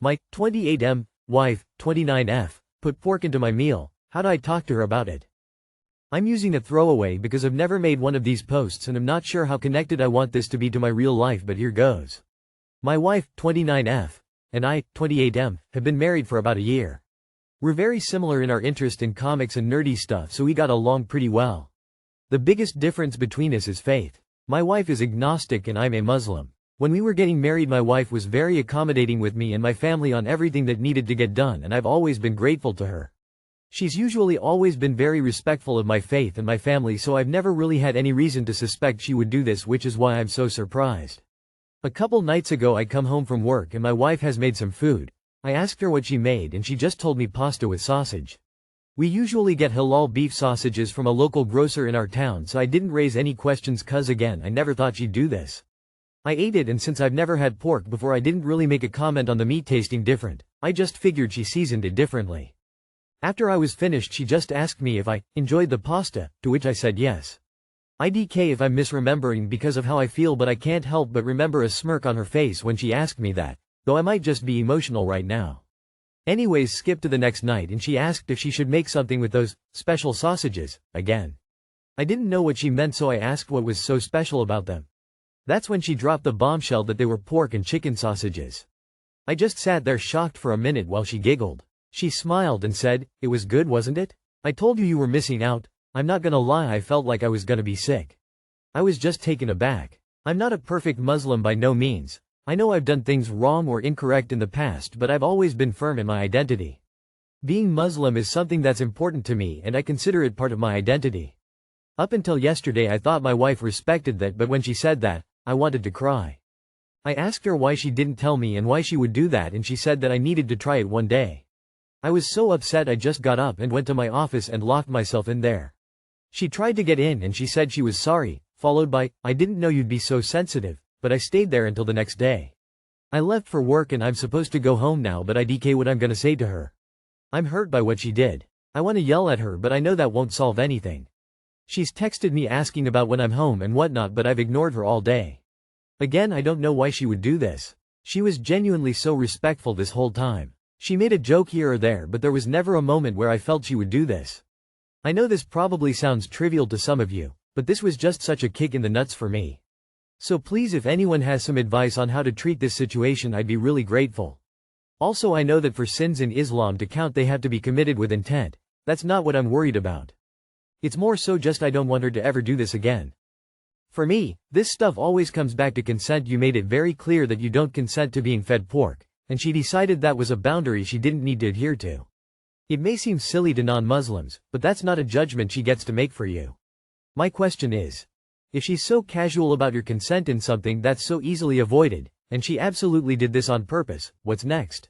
My 28M wife, 29F, put pork into my meal. How do I talk to her about it? I'm using a throwaway because I've never made one of these posts and I'm not sure how connected I want this to be to my real life, but here goes. My wife, 29F, and I, 28M, have been married for about a year. We're very similar in our interest in comics and nerdy stuff, so we got along pretty well. The biggest difference between us is faith. My wife is agnostic and I'm a Muslim. When we were getting married, my wife was very accommodating with me and my family on everything that needed to get done, and I've always been grateful to her. She's usually always been very respectful of my faith and my family, so I've never really had any reason to suspect she would do this, which is why I'm so surprised. A couple nights ago I come home from work and my wife has made some food. I asked her what she made and she just told me pasta with sausage. We usually get halal beef sausages from a local grocer in our town, so I didn't raise any questions cause again, I never thought she'd do this. I ate it, and since I've never had pork before, I didn't really make a comment on the meat tasting different. I just figured she seasoned it differently. After I was finished, she just asked me if I enjoyed the pasta, to which I said yes. IDK if I'm misremembering because of how I feel, but I can't help but remember a smirk on her face when she asked me that, though I might just be emotional right now. Anyways, skip to the next night and she asked if she should make something with those special sausages, again. I didn't know what she meant, so I asked what was so special about them. That's when she dropped the bombshell that they were pork and chicken sausages. I just sat there shocked for a minute while she giggled. She smiled and said, "It was good, wasn't it? I told you were missing out." I'm not gonna lie, I felt like I was gonna be sick. I was just taken aback. I'm not a perfect Muslim by no means. I know I've done things wrong or incorrect in the past, but I've always been firm in my identity. Being Muslim is something that's important to me and I consider it part of my identity. Up until yesterday I thought my wife respected that, but when she said that, I wanted to cry. I asked her why she didn't tell me and why she would do that, and she said that I needed to try it one day. I was so upset I just got up and went to my office and locked myself in there. She tried to get in and she said she was sorry, followed by, "I didn't know you'd be so sensitive," but I stayed there until the next day. I left for work and I'm supposed to go home now, but IDK what I'm gonna say to her. I'm hurt by what she did. I want to yell at her, but I know that won't solve anything. She's texted me asking about when I'm home and whatnot, but I've ignored her all day. Again, I don't know why she would do this. She was genuinely so respectful this whole time. She made a joke here or there, but there was never a moment where I felt she would do this. I know this probably sounds trivial to some of you, but this was just such a kick in the nuts for me. So please, if anyone has some advice on how to treat this situation, I'd be really grateful. Also, I know that for sins in Islam to count they have to be committed with intent. That's not what I'm worried about. It's more so just I don't want her to ever do this again. For me, this stuff always comes back to consent. You made it very clear that you don't consent to being fed pork, and she decided that was a boundary she didn't need to adhere to. It may seem silly to non-Muslims, but that's not a judgment she gets to make for you. My question is, if she's so casual about your consent in something that's so easily avoided, and she absolutely did this on purpose, what's next?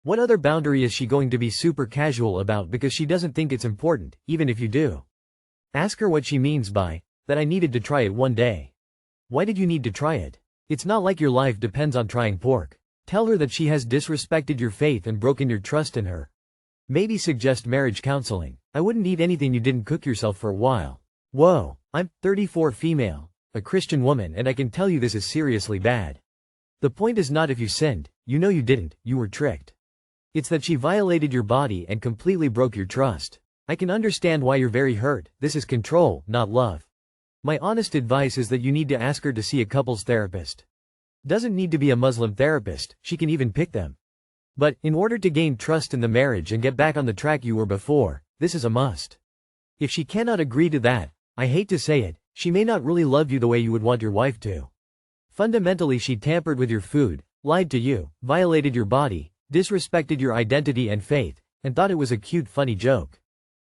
What other boundary is she going to be super casual about because she doesn't think it's important, even if you do? Ask her what she means by, that I needed to try it one day. Why did you need to try it? It's not like your life depends on trying pork. Tell her that she has disrespected your faith and broken your trust in her. Maybe suggest marriage counseling. I wouldn't eat anything you didn't cook yourself for a while. Whoa, I'm 34, female, a Christian woman, and I can tell you this is seriously bad. The point is not if you sinned, you know you didn't, you were tricked. It's that she violated your body and completely broke your trust. I can understand why you're very hurt. This is control, not love. My honest advice is that you need to ask her to see a couples therapist. Doesn't need to be a Muslim therapist, she can even pick them. But, in order to gain trust in the marriage and get back on the track you were before, this is a must. If she cannot agree to that, I hate to say it, she may not really love you the way you would want your wife to. Fundamentally, she tampered with your food, lied to you, violated your body, disrespected your identity and faith, and thought it was a cute, funny joke.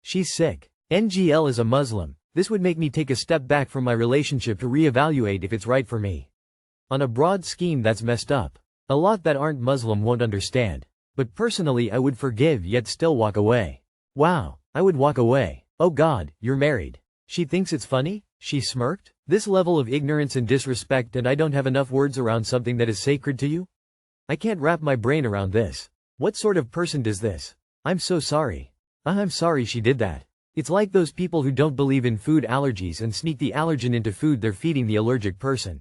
She's sick. NGL is a Muslim. This would make me take a step back from my relationship to reevaluate if it's right for me. On a broad scheme, that's messed up. A lot that aren't Muslim won't understand. But personally, I would forgive yet still walk away. Wow, I would walk away. Oh God, you're married. She thinks it's funny? She smirked? This level of ignorance and disrespect, and I don't have enough words around something that is sacred to you? I can't wrap my brain around this. What sort of person does this? I'm so sorry. I'm sorry she did that. It's like those people who don't believe in food allergies and sneak the allergen into food they're feeding the allergic person.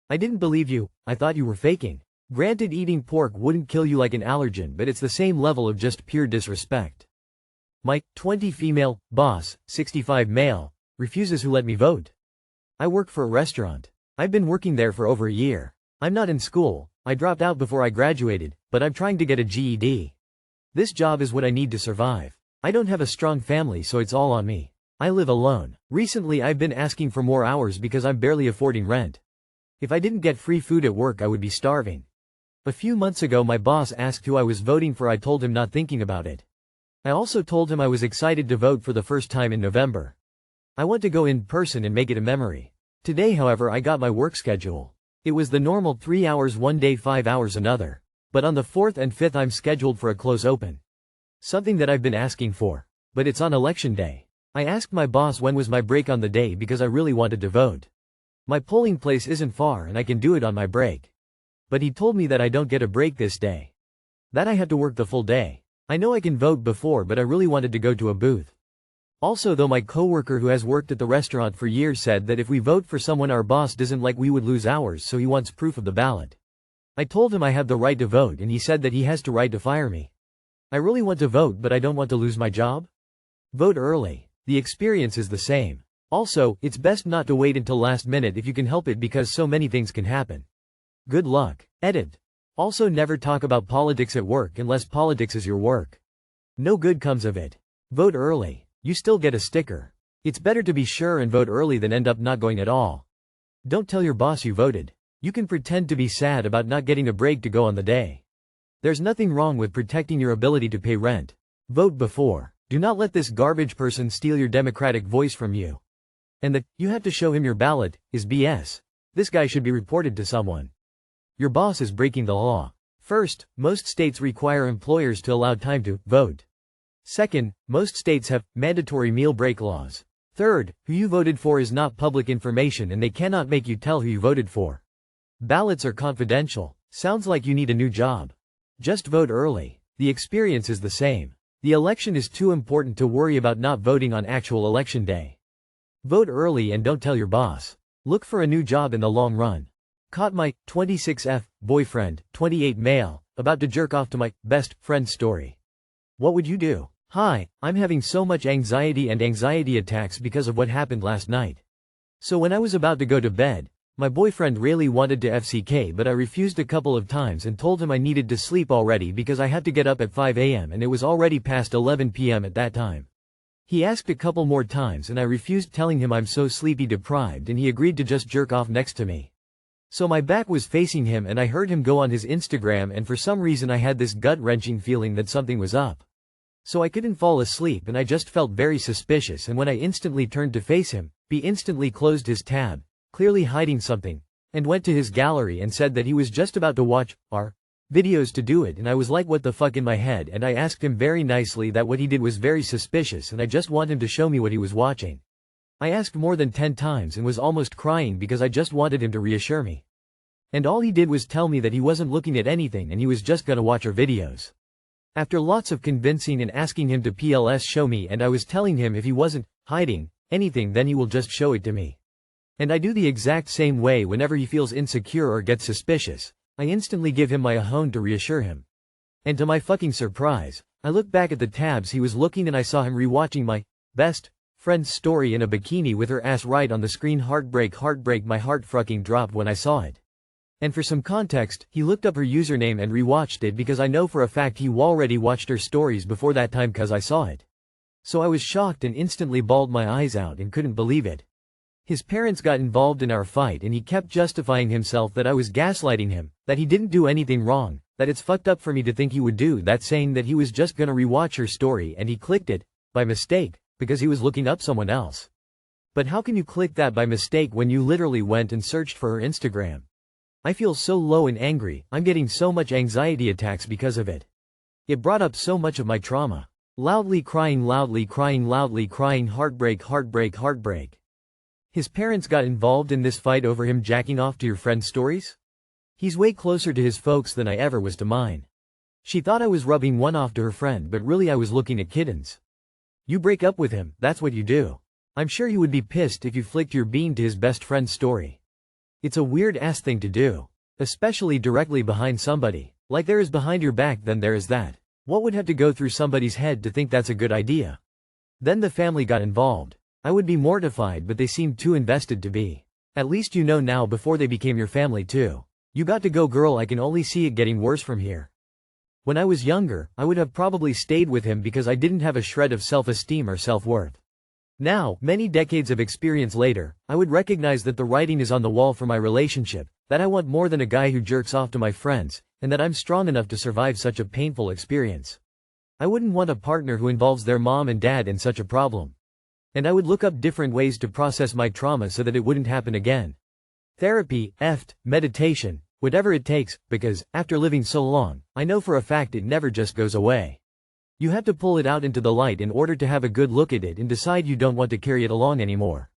I didn't believe you, I thought you were faking. Granted, eating pork wouldn't kill you like an allergen, but it's the same level of just pure disrespect. My 20 female boss, 65 male, refuses to let me vote. I work for a restaurant. I've been working there for over a year. I'm not in school. I dropped out before I graduated, but I'm trying to get a GED. This job is what I need to survive. I don't have a strong family, so it's all on me. I live alone. Recently I've been asking for more hours because I'm barely affording rent. If I didn't get free food at work, I would be starving. A few months ago my boss asked who I was voting for. I told him not thinking about it. I also told him I was excited to vote for the first time in November. I want to go in person and make it a memory. Today, however, I got my work schedule. It was the normal 3 hours one day, 5 hours another. But on the 4th and 5th I'm scheduled for a close open. Something that I've been asking for. But it's on election day. I asked my boss when was my break on the day because I really wanted to vote. My polling place isn't far and I can do it on my break. But he told me that I don't get a break this day. That I have to work the full day. I know I can vote before, but I really wanted to go to a booth. Also, though, my coworker who has worked at the restaurant for years said that if we vote for someone our boss doesn't like, we would lose hours, so he wants proof of the ballot. I told him I have the right to vote and he said that he has the right to fire me. I really want to vote, but I don't want to lose my job. Vote early. The experience is the same. Also, it's best not to wait until last minute if you can help it because so many things can happen. Good luck. Edit. Also, never talk about politics at work unless politics is your work. No good comes of it. Vote early. You still get a sticker. It's better to be sure and vote early than end up not going at all. Don't tell your boss you voted. You can pretend to be sad about not getting a break to go on the day. There's nothing wrong with protecting your ability to pay rent. Vote before. Do not let this garbage person steal your democratic voice from you. And that you have to show him your ballot is BS. This guy should be reported to someone. Your boss is breaking the law. First, most states require employers to allow time to vote. Second, most states have mandatory meal break laws. Third, who you voted for is not public information and they cannot make you tell who you voted for. Ballots are confidential. Sounds like you need a new job. Just vote early. The experience is the same. The election is too important to worry about not voting on actual election day. Vote early and don't tell your boss. Look for a new job in the long run. Caught my 26F boyfriend, 28 male, about to jerk off to my best friend story. What would you do? Hi, I'm having so much anxiety and anxiety attacks because of what happened last night. So when I was about to go to bed, my boyfriend really wanted to FCK, but I refused a couple of times and told him I needed to sleep already because I had to get up at 5 a.m. and it was already past 11 p.m. at that time. He asked a couple more times and I refused, telling him I'm so sleepy deprived, and he agreed to just jerk off next to me. So my back was facing him and I heard him go on his Instagram, and for some reason I had this gut-wrenching feeling that something was up. So I couldn't fall asleep and I just felt very suspicious, and when I instantly turned to face him, he instantly closed his tab, clearly hiding something, and went to his gallery and said that he was just about to watch our videos to do it, and I was like, what the fuck, in my head, and I asked him very nicely that what he did was very suspicious and I just want him to show me what he was watching. I asked more than 10 times and was almost crying because I just wanted him to reassure me. And all he did was tell me that he wasn't looking at anything and he was just gonna watch our videos. After lots of convincing and asking him to show me, and I was telling him if he wasn't hiding anything then he will just show it to me. And I do the exact same way whenever he feels insecure or gets suspicious. I instantly give him my ahone to reassure him. And to my fucking surprise, I looked back at the tabs he was looking and I saw him rewatching my best friend's story in a bikini with her ass right on the screen. Heartbreak, heartbreak, my heart fucking dropped when I saw it. And for some context, he looked up her username and rewatched it because I know for a fact he already watched her stories before that time cause I saw it. So I was shocked and instantly bawled my eyes out and couldn't believe it. His parents got involved in our fight and he kept justifying himself that I was gaslighting him, that he didn't do anything wrong, that it's fucked up for me to think he would do that, saying that he was just gonna rewatch her story and he clicked it, by mistake, because he was looking up someone else. But how can you click that by mistake when you literally went and searched for her Instagram? I feel so low and angry, I'm getting so much anxiety attacks because of it. It brought up so much of my trauma. Loudly crying, loudly crying, loudly crying, heartbreak, heartbreak, heartbreak. His parents got involved in this fight over him jacking off to your friend's stories? He's way closer to his folks than I ever was to mine. She thought I was rubbing one off to her friend, but really I was looking at kittens. You break up with him, that's what you do. I'm sure he would be pissed if you flicked your bean to his best friend's story. It's a weird ass thing to do. Especially directly behind somebody. Like there is behind your back, then there is that. What would have to go through somebody's head to think that's a good idea? Then the family got involved. I would be mortified, but they seemed too invested to be. At least you know now before they became your family too. You got to go, girl, I can only see it getting worse from here. When I was younger, I would have probably stayed with him because I didn't have a shred of self-esteem or self-worth. Now, many decades of experience later, I would recognize that the writing is on the wall for my relationship, that I want more than a guy who jerks off to my friends, and that I'm strong enough to survive such a painful experience. I wouldn't want a partner who involves their mom and dad in such a problem. And I would look up different ways to process my trauma so that it wouldn't happen again. Therapy, meditation, whatever it takes, because, after living so long, I know for a fact it never just goes away. You have to pull it out into the light in order to have a good look at it and decide you don't want to carry it along anymore.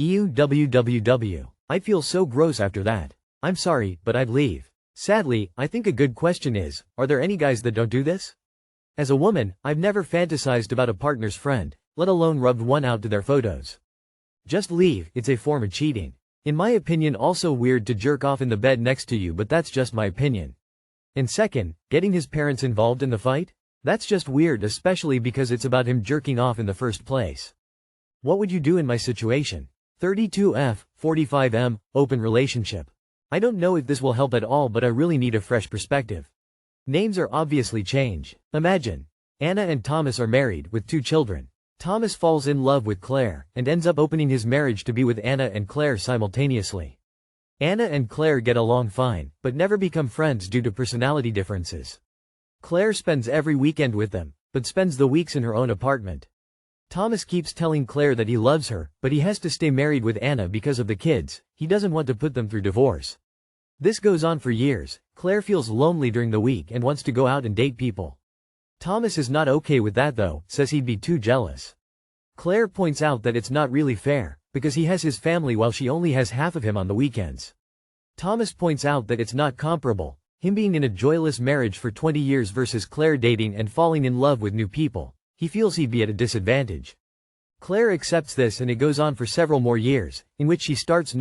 EUWWW. I feel so gross after that. I'm sorry, but I'd leave. Sadly, I think a good question is, are there any guys that don't do this? As a woman, I've never fantasized about a partner's friend, let alone rubbed one out to their photos. Just leave, it's a form of cheating. In my opinion, also weird to jerk off in the bed next to you, but that's just my opinion. And second, getting his parents involved in the fight? That's just weird, especially because it's about him jerking off in the first place. What would you do in my situation? 32F, 45M, open relationship. I don't know if this will help at all, but I really need a fresh perspective. Names are obviously changed. Imagine. Anna and Thomas are married, with 2 children. Thomas falls in love with Claire, and ends up opening his marriage to be with Anna and Claire simultaneously. Anna and Claire get along fine, but never become friends due to personality differences. Claire spends every weekend with them, but spends the weeks in her own apartment. Thomas keeps telling Claire that he loves her, but he has to stay married with Anna because of the kids. He doesn't want to put them through divorce. This goes on for years. Claire feels lonely during the week and wants to go out and date people. Thomas is not okay with that though, says he'd be too jealous. Claire points out that it's not really fair, because he has his family while she only has half of him on the weekends. Thomas points out that it's not comparable, him being in a joyless marriage for 20 years versus Claire dating and falling in love with new people. He feels he'd be at a disadvantage. Claire accepts this, and it goes on for several more years, in which she starts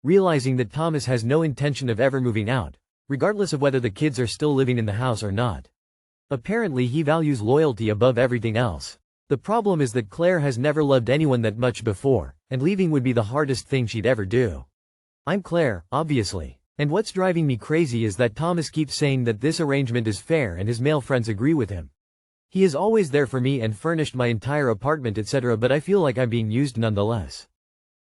realizing that Thomas has no intention of ever moving out, regardless of whether the kids are still living in the house or not. Apparently he values loyalty above everything else. The problem is that Claire has never loved anyone that much before, and leaving would be the hardest thing she'd ever do. I'm Claire, obviously. And what's driving me crazy is that Thomas keeps saying that this arrangement is fair and his male friends agree with him. He is always there for me and furnished my entire apartment, etc., but I feel like I'm being used nonetheless.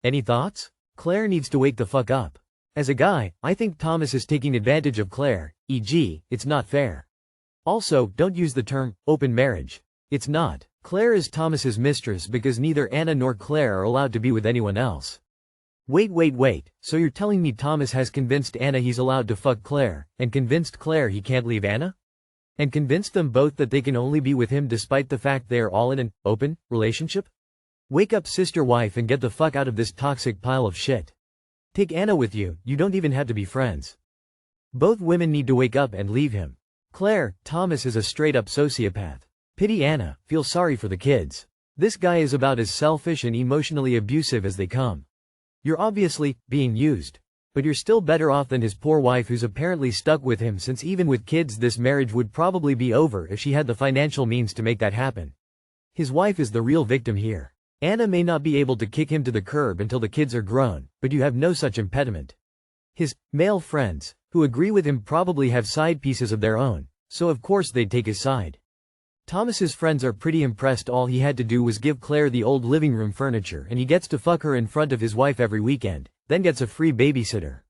Any thoughts? Claire needs to wake the fuck up. As a guy, I think Thomas is taking advantage of Claire, e.g., it's not fair. Also, don't use the term, open marriage. It's not. Claire is Thomas's mistress because neither Anna nor Claire are allowed to be with anyone else. Wait, so you're telling me Thomas has convinced Anna he's allowed to fuck Claire, and convinced Claire he can't leave Anna? And convinced them both that they can only be with him despite the fact they are all in an open relationship? Wake up, sister wife, and get the fuck out of this toxic pile of shit. Take Anna with you, you don't even have to be friends. Both women need to wake up and leave him. Claire, Thomas is a straight-up sociopath. Pity Anna, feel sorry for the kids. This guy is about as selfish and emotionally abusive as they come. You're obviously being used. But you're still better off than his poor wife, who's apparently stuck with him, since even with kids this marriage would probably be over if she had the financial means to make that happen. His wife is the real victim here. Anna may not be able to kick him to the curb until the kids are grown, but you have no such impediment. His male friends, who agree with him, probably have side pieces of their own, so of course they'd take his side. Thomas's friends are pretty impressed. All he had to do was give Claire the old living room furniture and he gets to fuck her in front of his wife every weekend, then gets a free babysitter.